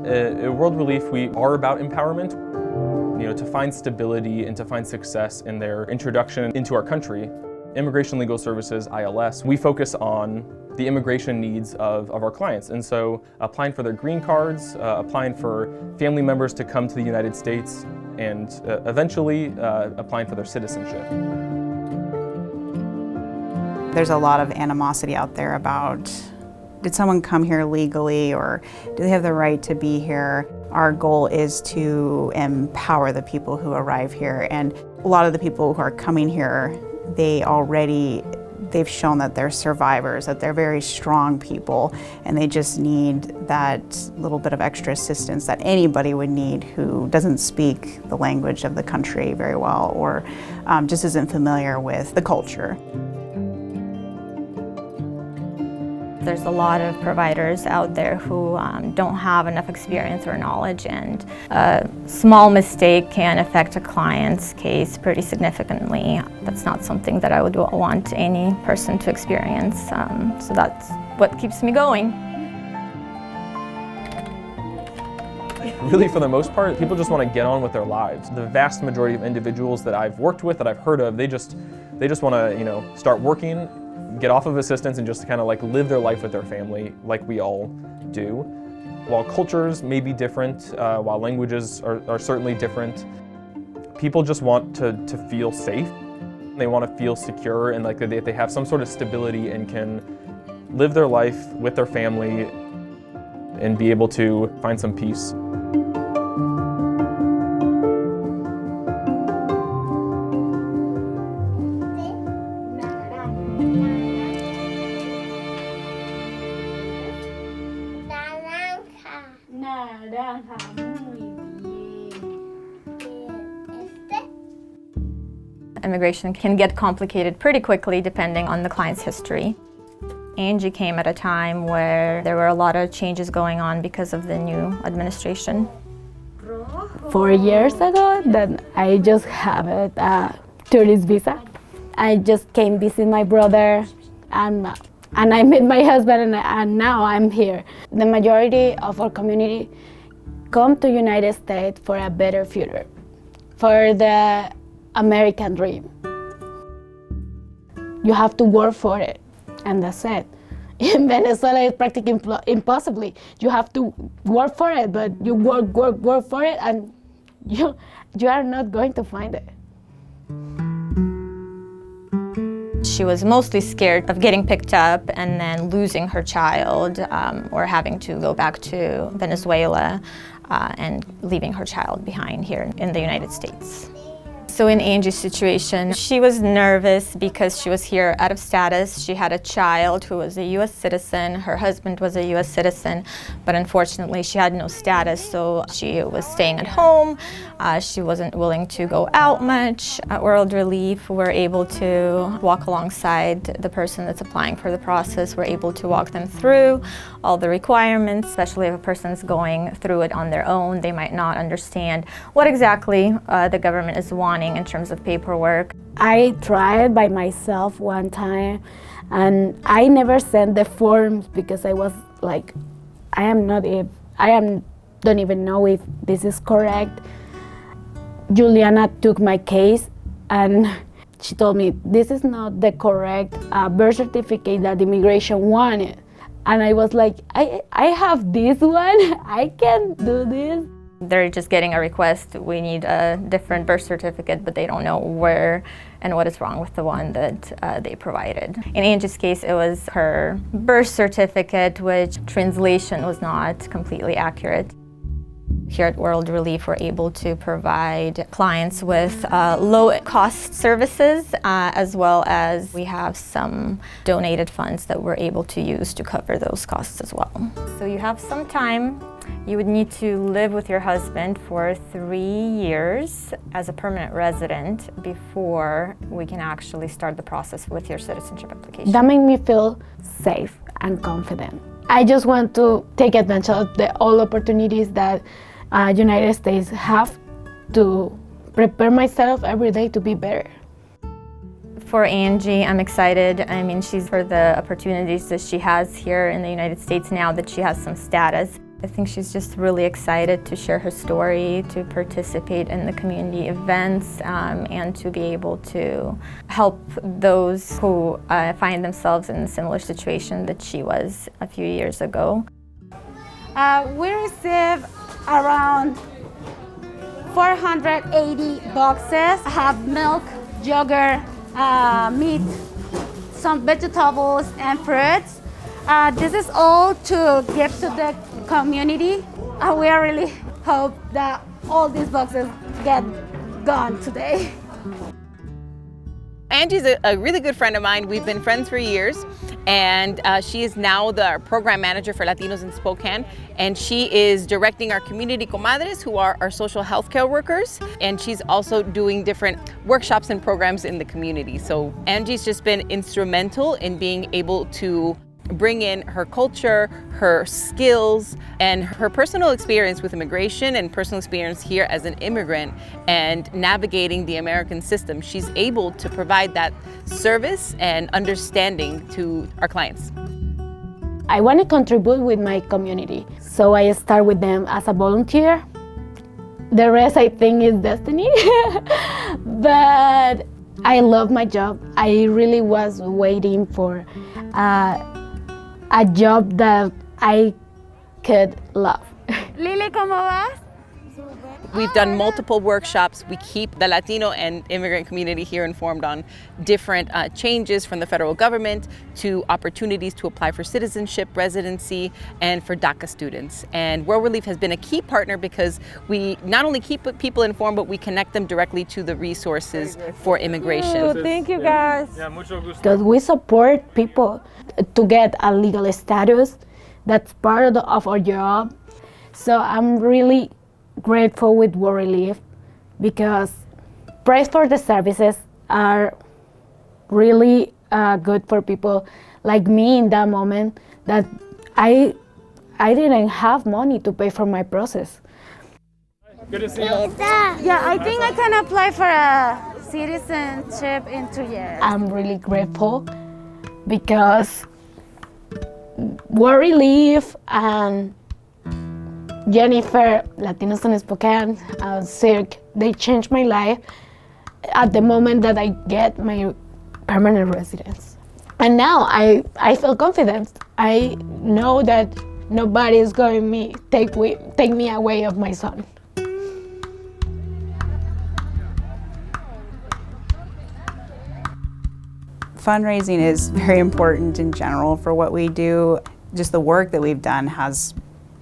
At World Relief, we are about empowerment. To find stability and to find success in their introduction into our country. Immigration Legal Services, ILS, we focus on the immigration needs of our clients. And so applying for their green cards, applying for family members to come to the United States, and eventually applying for their citizenship. There's a lot of animosity out there about, did someone come here legally, or do they have the right to be here? Our goal is to empower the people who arrive here, and a lot of the people who are coming here, they've shown that they're survivors, that they're very strong people, and they just need that little bit of extra assistance that anybody would need who doesn't speak the language of the country very well, or just isn't familiar with the culture. There's a lot of providers out there who don't have enough experience or knowledge, and a small mistake can affect a client's case pretty significantly. That's not something that I would want any person to experience, so that's what keeps me going. Really, for the most part, people just want to get on with their lives. The vast majority of individuals that I've worked with, that I've heard of, they just want to, start working, get off of assistance, and just kind of like live their life with their family like we all do. While cultures may be different, while languages are certainly different, people just want to feel safe. They want to feel secure, and like they have some sort of stability and can live their life with their family and be able to find some peace. Immigration can get complicated pretty quickly depending on the client's history. Angie came at a time where there were a lot of changes going on because of the new administration. 4 years ago, then I just have a tourist visa. I just came visit my brother, and I met my husband, and now I'm here. The majority of our community come to United States for a better future, for the American dream. You have to work for it, and that's it. In Venezuela, it's practically impossible. You have to work for it, but you work for it, and you are not going to find it. She was mostly scared of getting picked up and then losing her child, or having to go back to Venezuela and leaving her child behind here in the United States. So in Angie's situation, she was nervous because she was here out of status. She had a child who was a U.S. citizen. Her husband was a U.S. citizen, but unfortunately she had no status, so she was staying at home. She wasn't willing to go out much. At World Relief, we're able to walk alongside the person that's applying for the process. We're able to walk them through all the requirements, especially if a person's going through it on their own. They might not understand what exactly the government is wanting in terms of paperwork. I tried by myself one time, and I never sent the forms because I was like, don't even know if this is correct. Juliana took my case, and she told me this is not the correct birth certificate that immigration wanted. And I was like, I have this one, I can't do this. They're just getting a request, we need a different birth certificate, but they don't know where and what is wrong with the one that they provided. In Angie's case, it was her birth certificate, which translation was not completely accurate. Here at World Relief, we're able to provide clients with low-cost services, as well as we have some donated funds that we're able to use to cover those costs as well. So you have some time. You would need to live with your husband for 3 years as a permanent resident before we can actually start the process with your citizenship application. That made me feel safe and confident. I just want to take advantage of all opportunities that United States have to prepare myself every day to be better. For Angie, I'm excited. I mean, she's for the opportunities that she has here in the United States now that she has some status. I think she's just really excited to share her story, to participate in the community events, and to be able to help those who find themselves in a similar situation that she was a few years ago. We receive around 480 boxes. I have milk, yogurt, meat, some vegetables and fruits. This is all to give to the community. We really hope that all these boxes get gone today. Angie's a really good friend of mine. We've been friends for years, and she is now the program manager for Latinos in Spokane, and she is directing our community comadres, who are our social health care workers, and she's also doing different workshops and programs in the community. So Angie's just been instrumental in being able to bring in her culture, her skills, and her personal experience with immigration and personal experience here as an immigrant and navigating the American system. She's able to provide that service and understanding to our clients. I want to contribute with my community, so I start with them as a volunteer. The rest, I think, is destiny. But I love my job. I really was waiting for a job that I could love. Lili, ¿cómo vas? We've done multiple workshops. We keep the Latino and immigrant community here informed on different changes from the federal government to opportunities to apply for citizenship, residency, and for DACA students. And World Relief has been a key partner because we not only keep people informed, but we connect them directly to the resources for immigration. Oh, thank you, guys. Because we support people to get a legal status. That's part of our job. So I'm really grateful with World Relief because price for the services are really good for people like me in that moment that I didn't have money to pay for my process. Good to see you. Yeah, I think I can apply for a citizenship in 2 years. I'm really grateful because World Relief and Jennifer, Latinos in Spokane, Cirque, they changed my life at the moment that I get my permanent residence. And now I feel confident. I know that nobody is going to take me away of my son. Fundraising is very important in general for what we do. Just the work that we've done has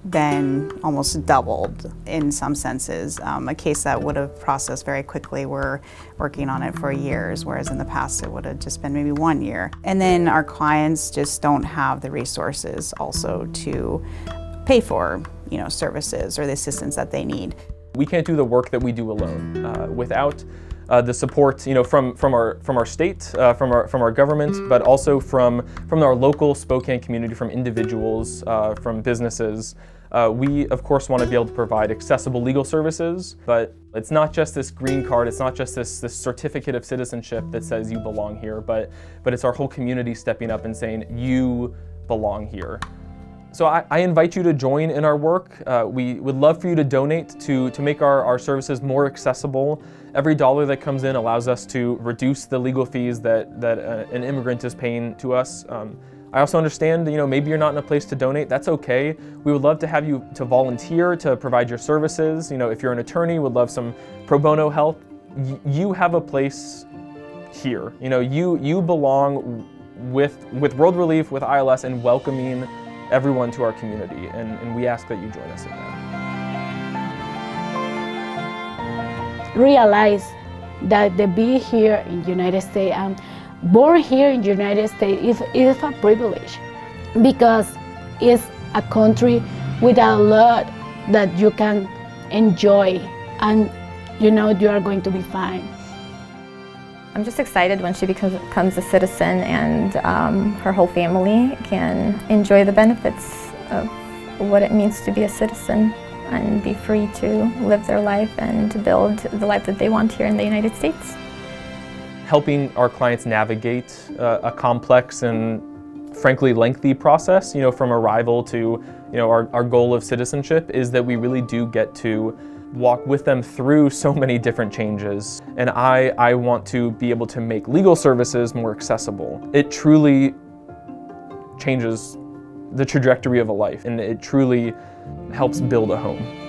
been almost doubled in some senses. A case that would have processed very quickly, we're working on it for years, whereas in the past it would have just been maybe 1 year. And then our clients just don't have the resources also to pay for, services or the assistance that they need. We can't do the work that we do alone without the support, from our state, from our government, but also from our local Spokane community, from individuals, from businesses. We, of course, want to be able to provide accessible legal services, but it's not just this green card, it's not just this certificate of citizenship that says you belong here, but it's our whole community stepping up and saying, you belong here. So I invite you to join in our work. We would love for you to donate to make our services more accessible. Every dollar that comes in allows us to reduce the legal fees that an immigrant is paying to us. I also understand, maybe you're not in a place to donate. That's okay. We would love to have you to volunteer, to provide your services. If you're an attorney, would love some pro bono help. You have a place here. You belong with World Relief, with ILS, and welcoming everyone to our community, and we ask that you join us in that. Realize that to be here in the United States and born here in the United States is a privilege because it's a country with a lot that you can enjoy and you are going to be fine. I'm just excited when she becomes a citizen and her whole family can enjoy the benefits of what it means to be a citizen and be free to live their life and to build the life that they want here in the United States. Helping our clients navigate a complex and frankly lengthy process, from arrival to, our goal of citizenship is that we really do get to walk with them through so many different changes. And I want to be able to make legal services more accessible. It truly changes the trajectory of a life, and it truly helps build a home.